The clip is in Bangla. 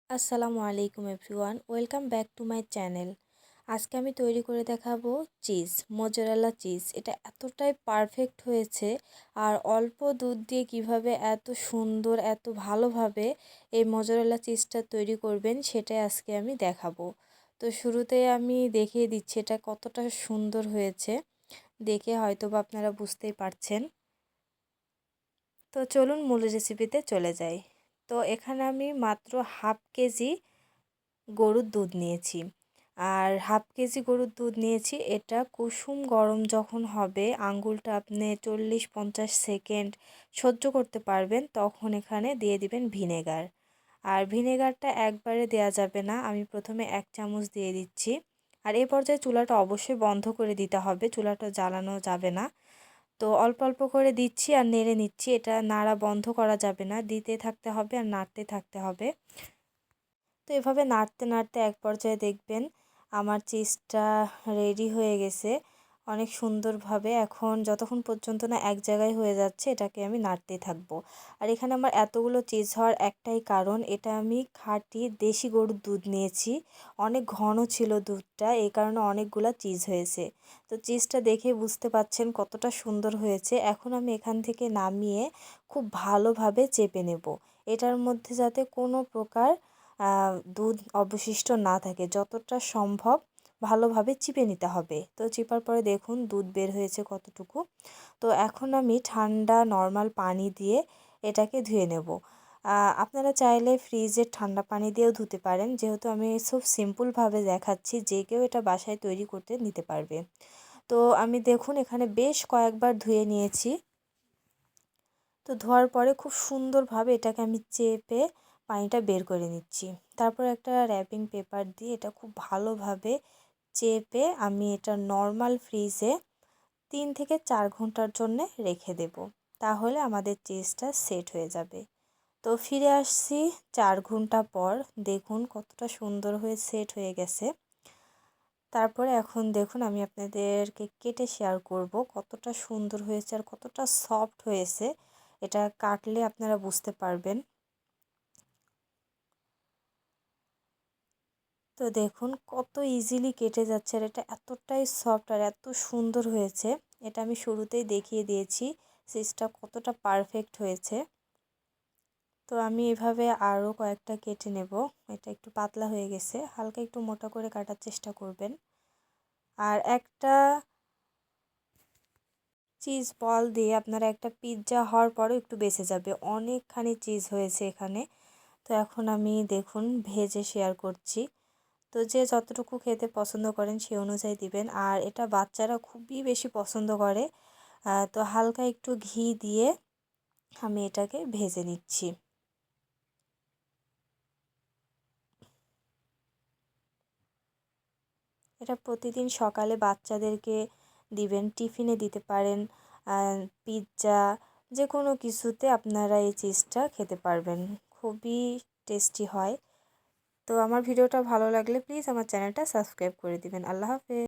আসসালামু আলাইকুম everyone, welcome back to my channel. আজকে আমি তৈরি করে দেখাবো চিজ, মোজারেলা চিজ। এটা এতটাই পারফেক্ট হয়েছে, আর অল্প দুধ দিয়ে কিভাবে এত সুন্দর এত ভালোভাবে এই মোজারেলা চিজটা তৈরি করবেন সেটাই আজকে আমি দেখাবো। তো শুরুতেই আমি দেখিয়ে দিচ্ছি এটা কতটা সুন্দর হয়েছে, দেখে হয়তো বা আপনারা বুঝতেই পারছেন। তো চলুন মূল রেসিপিতে চলে যাই। তো এখানে আমি মাত্র হাফ কেজি গরুর দুধ নিয়েছি, আর হাফ কেজি গরুর দুধ নিয়েছি। এটা কুসুম গরম যখন হবে, আঙ্গুলটা আপনি 40-50 সেকেন্ড সহ্য করতে পারবেন, তখন এখানে দিয়ে দিবেন ভিনেগার। আর ভিনেগারটা একবারে দেয়া যাবে না, আমি প্রথমে 1 চামচ দিয়ে দিচ্ছি। আর এই পর্যায়ে চুলাটা অবশ্যই বন্ধ করে দিতে হবে, চুলাটা জ্বালানো যাবে না। তো অল্প অল্প করে দিচ্ছি আর নেড়ে নিচ্ছি, এটা নাড়া বন্ধ করা যাবে না, দিতে থাকতে হবে আর নাড়তে থাকতে হবে। তো এভাবে নাড়তে নাড়তে এক পর্যায়ে দেখবেন আমার চিজটা রেডি হয়ে গেছে অনেক সুন্দরভাবে। এখন যতক্ষণ পর্যন্ত না এক জায়গায় হয়ে যাচ্ছে, এটাকে আমি নাড়তেই থাকবো। আর এখানে আমার এতগুলো চিজ হওয়ার একটাই কারণ, এটা আমি খাঁটি দেশি গরুর দুধ নিয়েছি, অনেক ঘন ছিল দুধটা, এই কারণে অনেকগুলো চিজ হয়েছে। তো চিজটা দেখে বুঝতে পাচ্ছেন কতটা সুন্দর হয়েছে। এখন আমি এখান থেকে নামিয়ে খুব ভালোভাবে চেপে নেব, এটার মধ্যে যাতে কোনো প্রকার দুধ অবশিষ্ট না থাকে, যতটা সম্ভব ভালোভাবে চিপে নিতে হবে। তো চিপার পরে দেখুন দুধ বের হয়েছে কতটুকু। তো এখন আমি ঠান্ডা নর্মাল পানি দিয়ে এটাকে ধুয়ে নেব। আপনারা চাইলে ফ্রিজের ঠান্ডা পানি দিয়েও ধুতে পারেন, যেহেতু আমি খুব সিম্পলভাবে দেখাচ্ছি, যে কেউ এটা বাসায় তৈরি করতে নিতে পারবে। তো আমি দেখুন এখানে বেশ কয়েকবার ধুয়ে নিয়েছি। তো ধোয়ার পরে খুব সুন্দরভাবে এটাকে আমি চেপে পানিটা বের করে নিচ্ছি। তারপর একটা র্যাপিং পেপার দিয়ে এটা খুব ভালোভাবে চেপে আমি এটা নর্মাল ফ্রিজে 3 থেকে 4 ঘন্টার জন্য রেখে দেব, তাহলে আমাদের চিজটা সেট হয়ে যাবে। তো ফিরে আসছি 4 ঘন্টা পর, দেখুন কতটা সুন্দর হয়ে সেট হয়ে গেছে। তারপরে এখন দেখুন আমি আপনাদেরকে কেটে শেয়ার করব কতটা সুন্দর হয়েছে আর কতটা সফট হয়েছে, এটা কাটলে আপনারা বুঝতে পারবেন। তো দেখুন কত ইজিলি কেটে যাচ্ছে, আর এটা এতটাই সফট আর এত সুন্দর হয়েছে। এটা আমি শুরুতেই দেখিয়ে দিয়েছি চিজটা কতটা পারফেক্ট হয়েছে। তো আমি এভাবে আরও কয়েকটা কেটে নেব। এটা একটু পাতলা হয়ে গেছে, হালকা একটু মোটা করে কাটার চেষ্টা করবেন। আর একটা চিজ বল দিয়ে আপনারা একটা পিৎজা হওয়ার পরেও একটু বেঁচে যাবে, অনেকখানি চিজ হয়েছে এখানে। তো এখন আমি দেখুন ভেজে শেয়ার করছি। তো যে যতটুকু খেতে পছন্দ করেন সেই অনুযায়ী দিবেন, আর এটা বাচ্চারা খুবই বেশি পছন্দ করে। তো হালকা একটু ঘি দিয়ে আমি এটাকে ভেজে নিচ্ছি। এটা প্রতিদিন সকালে বাচ্চাদেরকে দিবেন, টিফিনে দিতে পারেন, পিৎজা যে কোনো কিছুতে আপনারা এই চিজটা খেতে পারবেন, খুবই টেস্টি হয়। তো আমার ভিডিওটা ভালো লাগলে প্লিজ আমার চ্যানেলটা সাবস্ক্রাইব করে দিবেন। আল্লাহ হাফেজ।